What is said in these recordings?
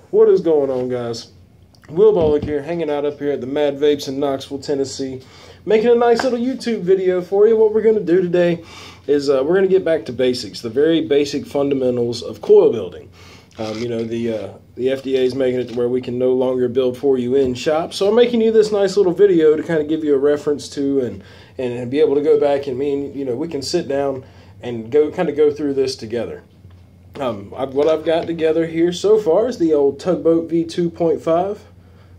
What is going on, guys? Will Bollick here, hanging out up here at the Mad Vapes in Knoxville, Tennessee, making a nice little YouTube video for you. What we're going to do today is we're going to get back to basics, the very basic fundamentals of coil building. You know, the FDA is making it to where we can no longer build for you in shop, so I'm making you this nice little video to kind of give you a reference to and be able to go back and we can sit down and go through this together. What I've got together here so far is the old Tugboat V2.5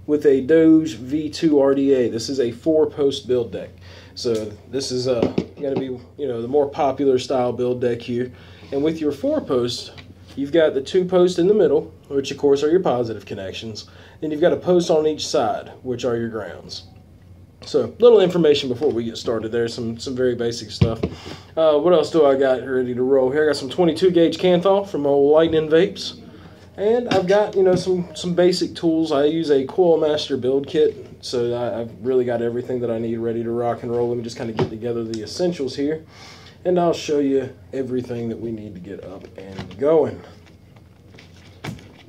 with a Doge V2 RDA. This is a 4-post build deck. So this is going to be, the more popular style build deck here. And with your 4-post, you've got the 2-post in the middle, which of course are your positive connections. Then you've got a post on each side, which are your grounds. So, little information before we get started there, some very basic stuff. What else do I got ready to roll here? I got some 22 gauge Canthal from old Lightning Vapes. And I've got, some basic tools. I use a Coil Master build kit, so I've really got everything that I need ready to rock and roll. Let me just kind of get together the essentials here, and I'll show you everything that we need to get up and going.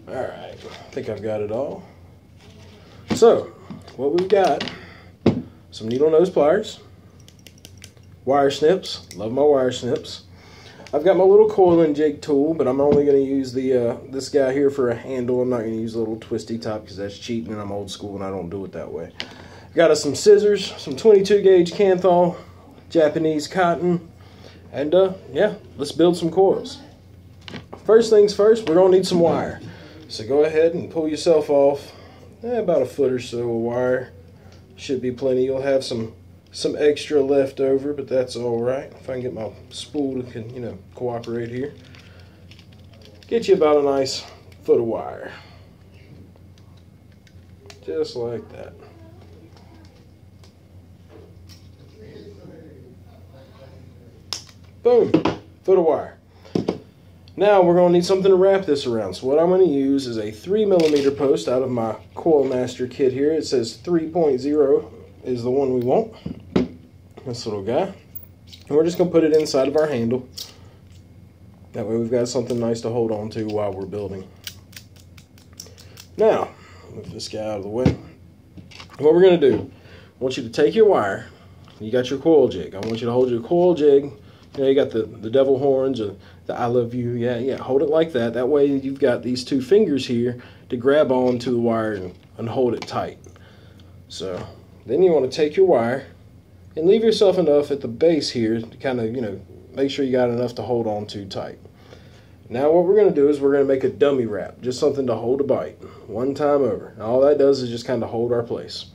Alright, I think I've got it all. So, what we've got: some needle nose pliers, wire snips, love my wire snips. I've got my little coil and jig tool, but I'm only going to use this guy here for a handle. I'm not going to use a little twisty top because that's cheating and I'm old school and I don't do it that way. I've got us some scissors, some 22 gauge Canthal, Japanese cotton, and yeah, let's build some coils. First things first, we're going to need some wire. So go ahead and pull yourself off about a foot or so of wire. Should be plenty. You'll have some extra left over, but that's all right. If I can get my spool to cooperate here, get you about a nice foot of wire, just like that. Boom, foot of wire. Now we're going to need something to wrap this around. So what I'm going to use is a 3mm post out of my Coil Master kit here. It says 3.0 is the one we want. This little guy. And we're just going to put it inside of our handle. That way we've got something nice to hold on to while we're building. Now, move this guy out of the way. What we're going to do, I want you to take your wire. You got your coil jig. I want you to hold your coil jig. You got the devil horns or the I love you. Yeah, hold it like that. That way you've got these two fingers here to grab onto the wire and hold it tight. So then you want to take your wire and leave yourself enough at the base here to kind of, make sure you got enough to hold on to tight. Now what we're going to do is we're going to make a dummy wrap, just something to hold a bite one time over. And all that does is just kind of hold our place.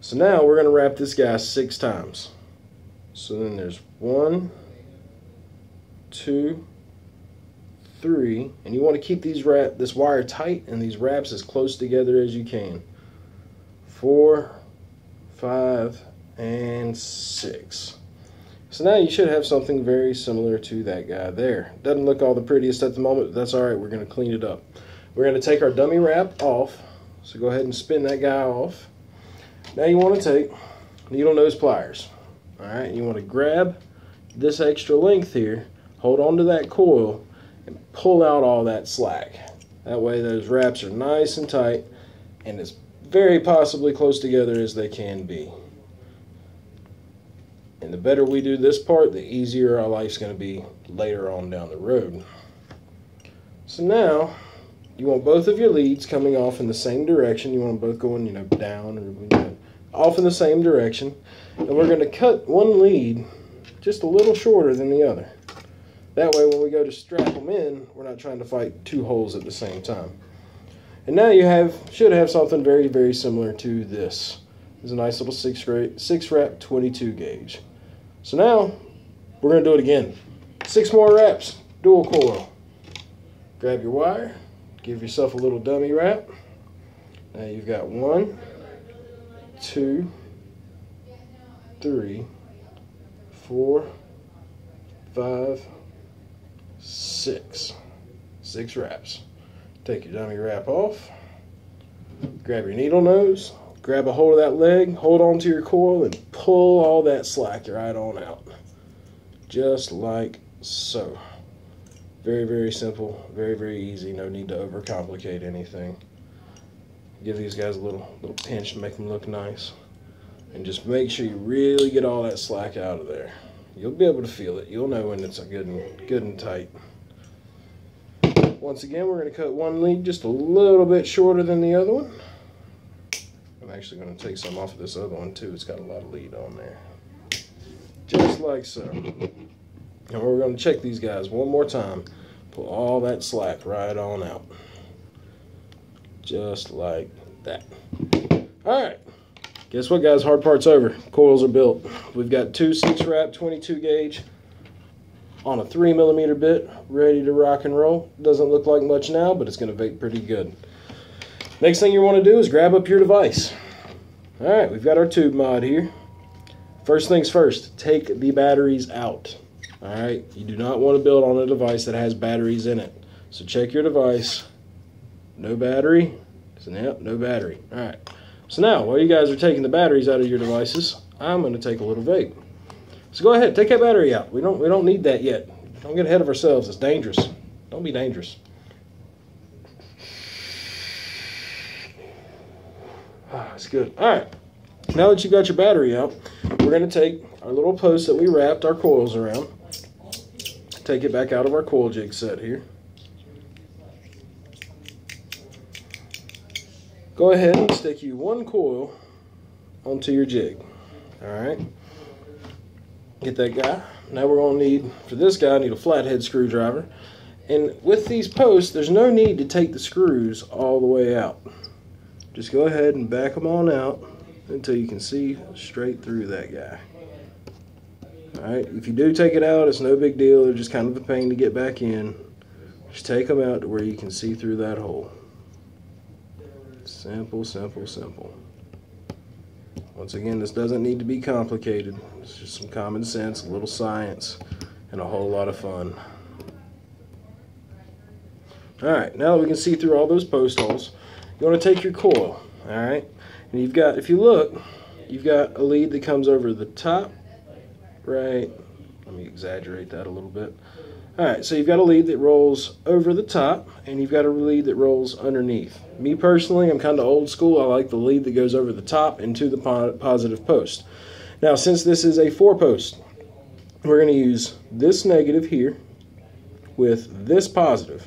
So now we're going to wrap this guy 6 times. So then there's 1, 2, 3, and you want to keep this wire tight and these wraps as close together as you can. 4, 5, and 6. So now you should have something very similar to that guy there. Doesn't look all the prettiest at the moment, but that's alright. We're going to clean it up. We're going to take our dummy wrap off. So go ahead and spin that guy off. Now you want to take needle nose pliers. Alright, you want to grab this extra length here, hold on to that coil, and pull out all that slack. That way those wraps are nice and tight and as very possibly close together as they can be. And the better we do this part, the easier our life's going to be later on down the road. So now, you want both of your leads coming off in the same direction. You want them both going, down or off in the same direction. And we're going to cut one lead just a little shorter than the other. That way when we go to strap them in, we're not trying to fight 2 holes at the same time. And now you should have something very, very similar to this. It's a nice little 6-wrap 22 gauge. So now we're going to do it again. 6 more wraps, dual coil. Grab your wire, give yourself a little dummy wrap. Now you've got 1, 2, 3, 4, 5, 6. 6 wraps. Take your dummy wrap off. Grab your needle nose. Grab a hold of that leg. Hold on to your coil and pull all that slack right on out. Just like so. Very, very simple, very, very easy. No need to overcomplicate anything. Give these guys a little pinch to make them look nice. And just make sure you really get all that slack out of there. You'll be able to feel it. You'll know when it's good and tight. Once again, we're going to cut one lead just a little bit shorter than the other one. I'm actually going to take some off of this other one too. It's got a lot of lead on there. Just like so. And we're going to check these guys one more time. Pull all that slack right on out. Just like that. Alright. Guess what, guys? Hard part's over. Coils are built. We've got two 6-wrap 22 gauge on a 3mm bit ready to rock and roll. Doesn't look like much now, but it's going to vape pretty good. Next thing you want to do is grab up your device. Alright, we've got our tube mod here. First things first, take the batteries out. Alright, you do not want to build on a device that has batteries in it. So check your device. No battery. So, yep, no battery. Alright. So now, while you guys are taking the batteries out of your devices, I'm going to take a little vape. So go ahead, take that battery out. We don't need that yet. Don't get ahead of ourselves. It's dangerous. Don't be dangerous. Ah, it's good. Alright. Now that you got your battery out, we're going to take our little post that we wrapped our coils around. Take it back out of our coil jig set here. Go ahead and stick you one coil onto your jig. Alright. Get that guy. Now we're going to need, for this guy, I need a flathead screwdriver. And with these posts, there's no need to take the screws all the way out. Just go ahead and back them on out until you can see straight through that guy. Alright, if you do take it out, it's no big deal. They're just kind of a pain to get back in. Just take them out to where you can see through that hole. Simple, simple, simple. Once again, this doesn't need to be complicated. It's just some common sense, a little science, and a whole lot of fun. Alright, now that we can see through all those post holes, you want to take your coil, alright? And you've got, if you look, you've got a lead that comes over the top, right? Let me exaggerate that a little bit. Alright, so you've got a lead that rolls over the top, and you've got a lead that rolls underneath. Me personally, I'm kind of old school. I like the lead that goes over the top into the positive post. Now, since this is a 4-post, we're going to use this negative here with this positive,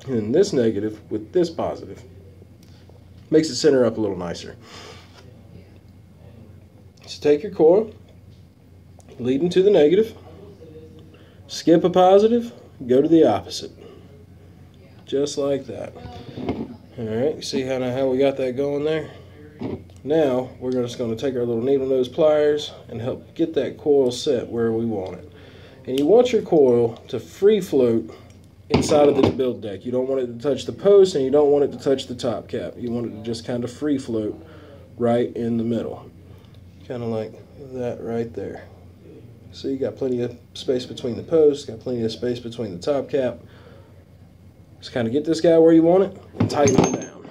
and this negative with this positive. Makes it center up a little nicer. So take your coil, lead into the negative, skip a positive, go to the opposite. Just like that. Alright, you see how we got that going there? Now, we're just going to take our little needle nose pliers and help get that coil set where we want it. And you want your coil to free float inside of this build deck. You don't want it to touch the post, and you don't want it to touch the top cap. You want it to just kind of free float right in the middle. Kind of like that right there. So you got plenty of space between the posts, got plenty of space between the top cap. Just kind of get this guy where you want it and tighten it down.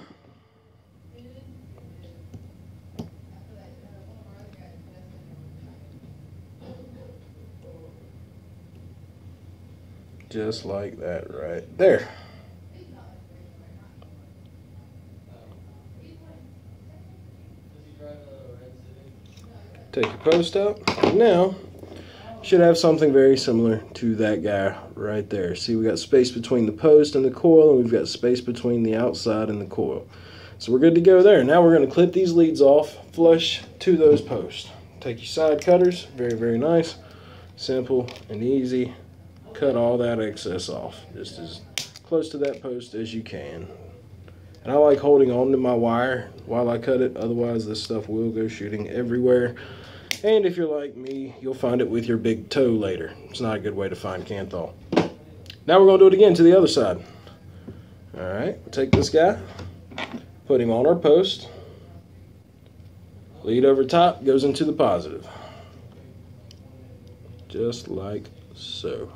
Just like that right there. Take your post out. Now, should have something very similar to that guy right there. See, we got space between the post and the coil, and we've got space between the outside and the coil. So we're good to go there. Now we're going to clip these leads off flush to those posts. Take your side cutters, very, very nice, simple and easy. Cut all that excess off, just as close to that post as you can. And I like holding on to my wire while I cut it, otherwise this stuff will go shooting everywhere. And if you're like me, you'll find it with your big toe later. It's not a good way to find Kanthal. Now we're going to do it again to the other side. Alright, we'll take this guy, put him on our post. Lead over top goes into the positive. Just like so.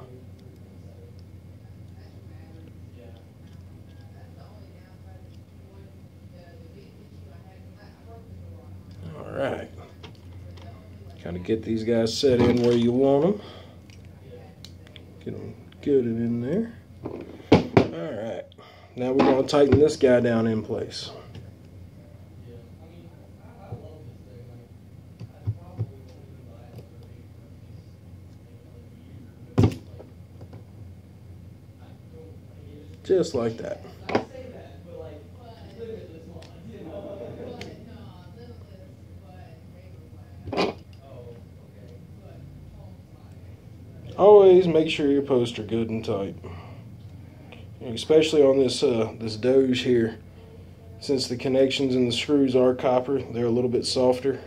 Alright. Kind of get these guys set in where you want them. Get them good in there. Alright, now we're going to tighten this guy down in place. Just like that. Always make sure your posts are good and tight, especially on this this Doge here. Since the connections and the screws are copper, they're a little bit softer,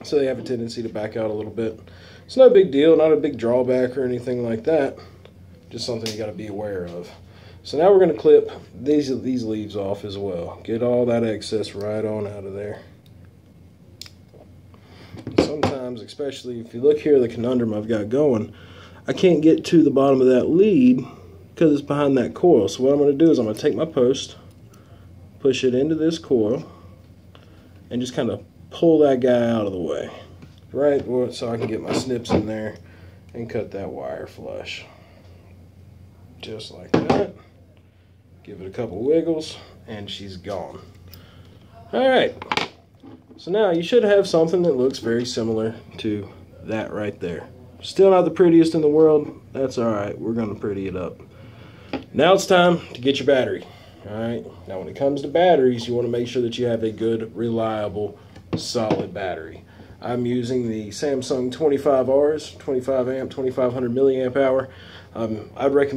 so they have a tendency to back out a little bit. It's no big deal, not a big drawback or anything like that, just something you got to be aware of. So now we're going to clip these leaves off as well. Get all that excess right on out of there. Sometimes, especially if you look here, the conundrum I've got going, I can't get to the bottom of that lead because it's behind that coil. So what I'm going to do is I'm going to take my post, push it into this coil, and just kind of pull that guy out of the way, right? So I can get my snips in there and cut that wire flush. Just like that. Give it a couple wiggles, and she's gone. Alright. So now you should have something that looks very similar to that right there. Still not the prettiest in the world. That's alright. We're going to pretty it up. Now it's time to get your battery. Alright. Now when it comes to batteries, you want to make sure that you have a good, reliable, solid battery. I'm using the Samsung 25Rs, 25 amp, 2500 milliamp hour. I'd recommend